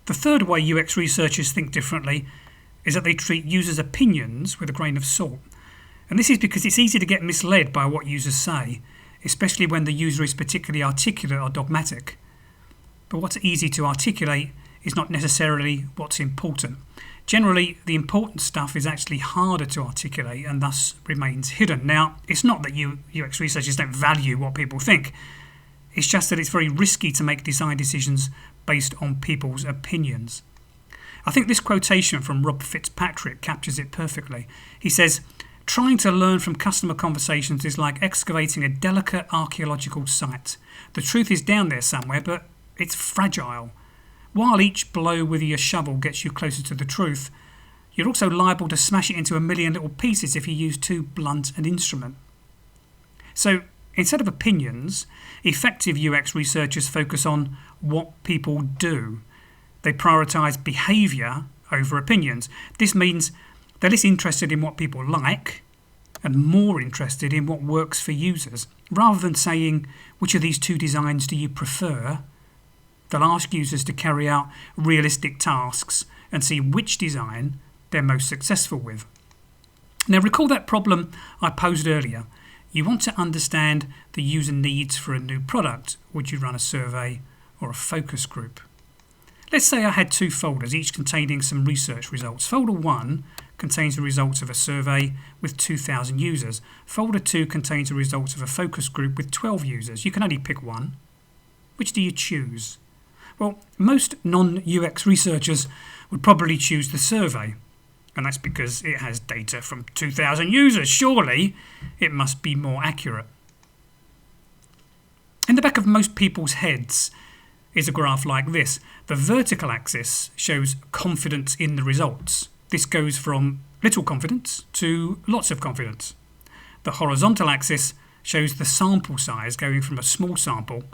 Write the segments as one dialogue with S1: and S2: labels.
S1: The third way UX researchers think differently is that they treat users' opinions with a grain of salt. And this is because it's easy to get misled by what users say, especially when the user is particularly articulate or dogmatic. But what's easy to articulate is not necessarily what's important. Generally, the important stuff is actually harder to articulate and thus remains hidden. Now, it's not that UX researchers don't value what people think. It's just that it's very risky to make design decisions based on people's opinions. I think this quotation from Rob Fitzpatrick captures it perfectly. He says, "Trying to learn from customer conversations is like excavating a delicate archaeological site. The truth is down there somewhere, but it's fragile. While each blow with your shovel gets you closer to the truth, you're also liable to smash it into a million little pieces if you use too blunt an instrument." So, instead of opinions, effective UX researchers focus on what people do. They prioritise behaviour over opinions. This means they're less interested in what people like and more interested in what works for users. Rather than saying, which of these two designs do you prefer, they'll ask users to carry out realistic tasks and see which design they're most successful with. Now, recall that problem I posed earlier. You want to understand the user needs for a new product. Would you run a survey or a focus group? Let's say I had two folders, each containing some research results. Folder 1 contains the results of a survey with 2,000 users. Folder 2 contains the results of a focus group with 12 users. You can only pick one. Which do you choose? Well, most non-UX researchers would probably choose the survey, and that's because it has data from 2,000 users. Surely it must be more accurate. In the back of most people's heads is a graph like this. The vertical axis shows confidence in the results. This goes from little confidence to lots of confidence. The horizontal axis shows the sample size going from a small sample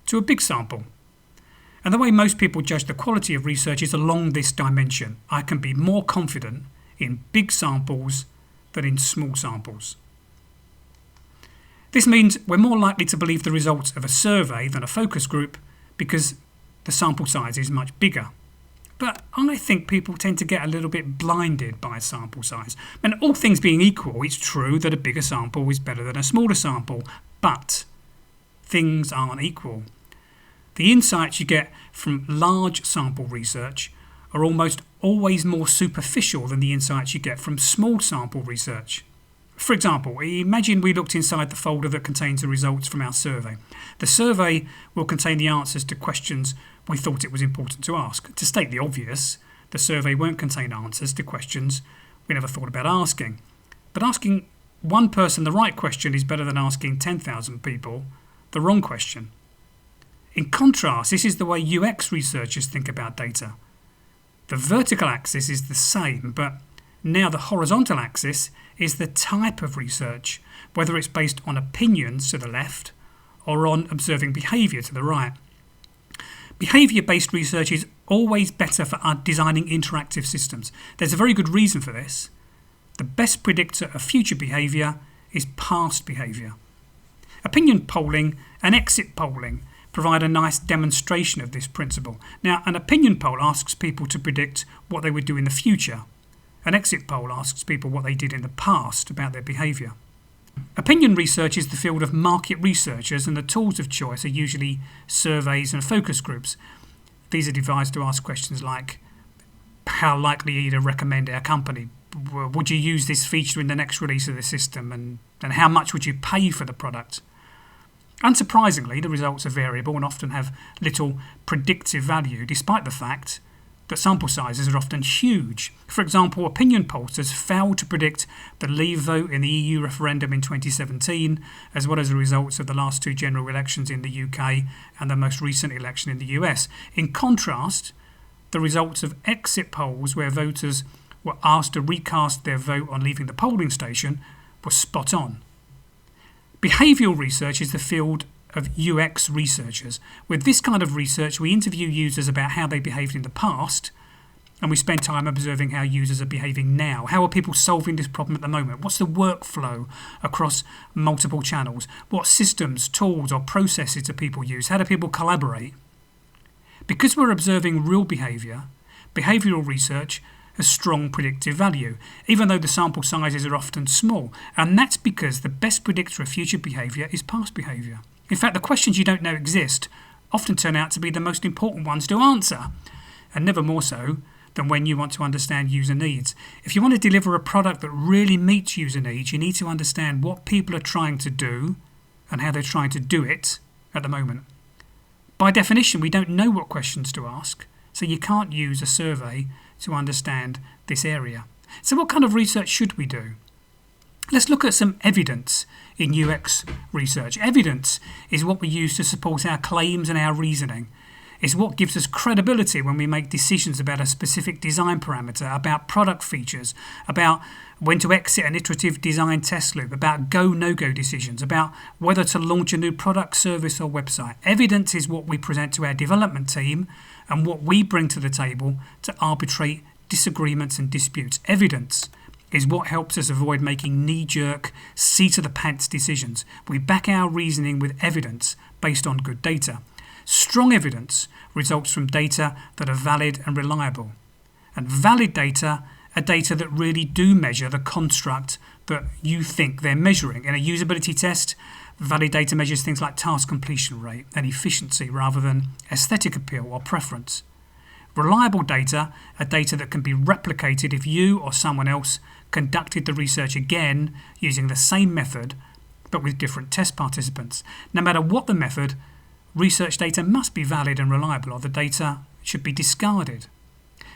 S1: to a big sample. And the way most people judge the quality of research is along this dimension. I can be more confident in big samples than in small samples. This means we're more likely to believe the results of a survey than a focus group because the sample size is much bigger. But I think people tend to get a little bit blinded by sample size. And all things being equal, it's true that a bigger sample is better than a smaller sample, but things aren't equal. The insights you get from large sample research are almost always more superficial than the insights you get from small sample research. For example, imagine we looked inside the folder that contains the results from our survey. The survey will contain the answers to questions we thought it was important to ask. To state the obvious, the survey won't contain answers to questions we never thought about asking. But asking one person the right question is better than asking 10,000 people the wrong question. In contrast, this is the way UX researchers think about data. The vertical axis is the same, but now the horizontal axis is the type of research, whether it's based on opinions to the left or on observing behaviour to the right. Behaviour-based research is always better for designing interactive systems. There's a very good reason for this. The best predictor of future behaviour is past behaviour. Opinion polling and exit polling provide a nice demonstration of this principle. Now, an opinion poll asks people to predict what they would do in the future. An exit poll asks people what they did in the past about their behaviour. Opinion research is the field of market researchers, and the tools of choice are usually surveys and focus groups. These are devised to ask questions like, how likely are you to recommend our company? Would you use this feature in the next release of the system? And how much would you pay for the product? Unsurprisingly, the results are variable and often have little predictive value, despite the fact that sample sizes are often huge. For example, opinion pollsters failed to predict the Leave vote in the EU referendum in 2017, as well as the results of the last two general elections in the UK and the most recent election in the US. In contrast, the results of exit polls, where voters were asked to recast their vote on leaving the polling station, were spot on. Behavioural research is the field of UX researchers. With this kind of research, we interview users about how they behaved in the past, and we spend time observing how users are behaving now. How are people solving this problem at the moment? What's the workflow across multiple channels? What systems, tools or processes do people use? How do people collaborate? Because we're observing real behaviour, behavioural research has strong predictive value, even though the sample sizes are often small. And that's because the best predictor of future behaviour is past behaviour. In fact, the questions you don't know exist often turn out to be the most important ones to answer, and never more so than when you want to understand user needs. If you want to deliver a product that really meets user needs, you need to understand what people are trying to do and how they're trying to do it at the moment. By definition, we don't know what questions to ask, so you can't use a survey to understand this area. So what kind of research should we do? Let's look at some evidence in UX research. Evidence is what we use to support our claims and our reasoning. It's what gives us credibility when we make decisions about a specific design parameter, about product features, about when to exit an iterative design test loop, about go, no-go decisions, about whether to launch a new product, service or website. Evidence is what we present to our development team and what we bring to the table to arbitrate disagreements and disputes. Evidence is what helps us avoid making knee-jerk, seat-of-the-pants decisions. We back our reasoning with evidence based on good data. Strong evidence results from data that are valid and reliable. And valid data are data that really do measure the construct that you think they're measuring. In a usability test, valid data measures things like task completion rate and efficiency rather than aesthetic appeal or preference. Reliable data are data that can be replicated if you or someone else conducted the research again using the same method but with different test participants. No matter what the method, research data must be valid and reliable, or the data should be discarded.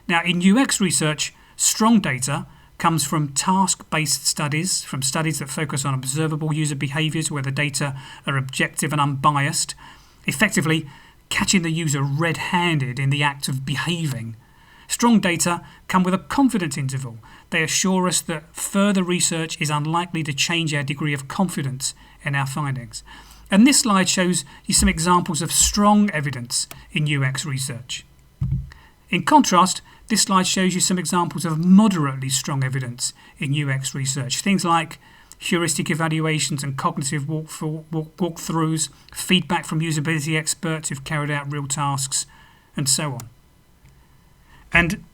S1: Now, in UX research, strong data comes from task-based studies, from studies that focus on observable user behaviours where the data are objective and unbiased, effectively catching the user red-handed in the act of behaving. Strong data come with a confidence interval. They assure us that further research is unlikely to change our degree of confidence in our findings. And this slide shows you some examples of strong evidence in UX research. In contrast, this slide shows you some examples of moderately strong evidence in UX research. Things like heuristic evaluations and cognitive walkthroughs, feedback from usability experts who've carried out real tasks, and so on. And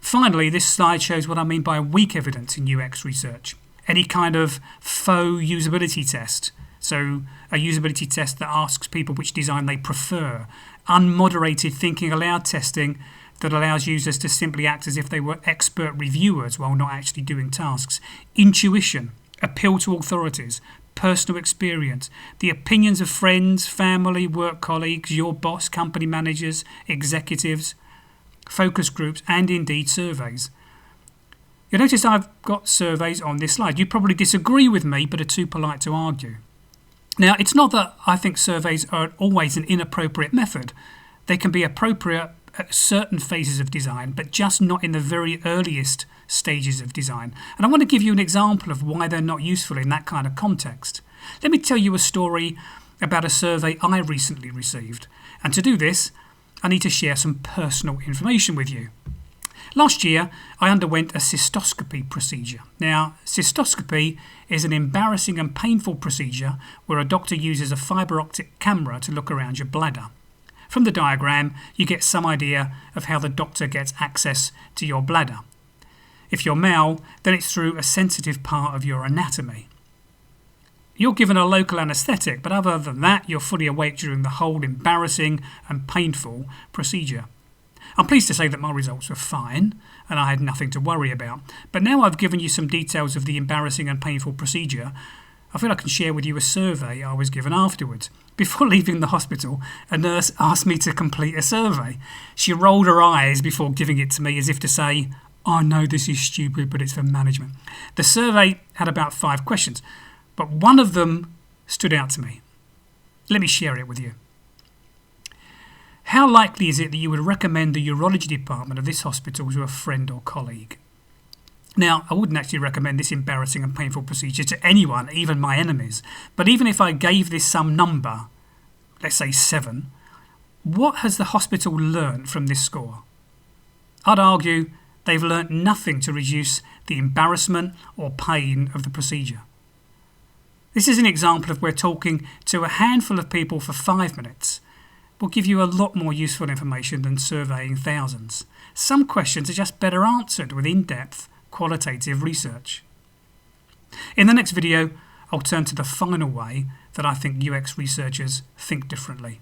S1: finally, this slide shows what I mean by weak evidence in UX research. Any kind of faux usability test. So a usability test that asks people which design they prefer. Unmoderated thinking aloud testing that allows users to simply act as if they were expert reviewers while not actually doing tasks. Intuition, appeal to authorities, personal experience, the opinions of friends, family, work colleagues, your boss, company managers, executives, focus groups, and indeed surveys. You'll notice I've got surveys on this slide. You probably disagree with me, but are too polite to argue. Now, it's not that I think surveys are always an inappropriate method. They can be appropriate at certain phases of design, but just not in the very earliest stages of design. And I want to give you an example of why they're not useful in that kind of context. Let me tell you a story about a survey I recently received. And to do this, I need to share some personal information with you. Last year, I underwent a cystoscopy procedure. Now, cystoscopy is an embarrassing and painful procedure where a doctor uses a fibre optic camera to look around your bladder. From the diagram, you get some idea of how the doctor gets access to your bladder. If you're male, then it's through a sensitive part of your anatomy. You're given a local anaesthetic, but other than that, you're fully awake during the whole embarrassing and painful procedure. I'm pleased to say that my results were fine and I had nothing to worry about. But now I've given you some details of the embarrassing and painful procedure, I feel I can share with you a survey I was given afterwards. Before leaving the hospital, a nurse asked me to complete a survey. She rolled her eyes before giving it to me as if to say, "I know this is stupid, but it's for management." The survey had about 5 questions, but one of them stood out to me. Let me share it with you. How likely is it that you would recommend the urology department of this hospital to a friend or colleague? Now, I wouldn't actually recommend this embarrassing and painful procedure to anyone, even my enemies. But even if I gave this some number, let's say 7, what has the hospital learnt from this score? I'd argue they've learnt nothing to reduce the embarrassment or pain of the procedure. This is an example of we're talking to a handful of people for 5 minutes, will give you a lot more useful information than surveying thousands. Some questions are just better answered with in-depth, qualitative research. In the next video, I'll turn to the final way that I think UX researchers think differently.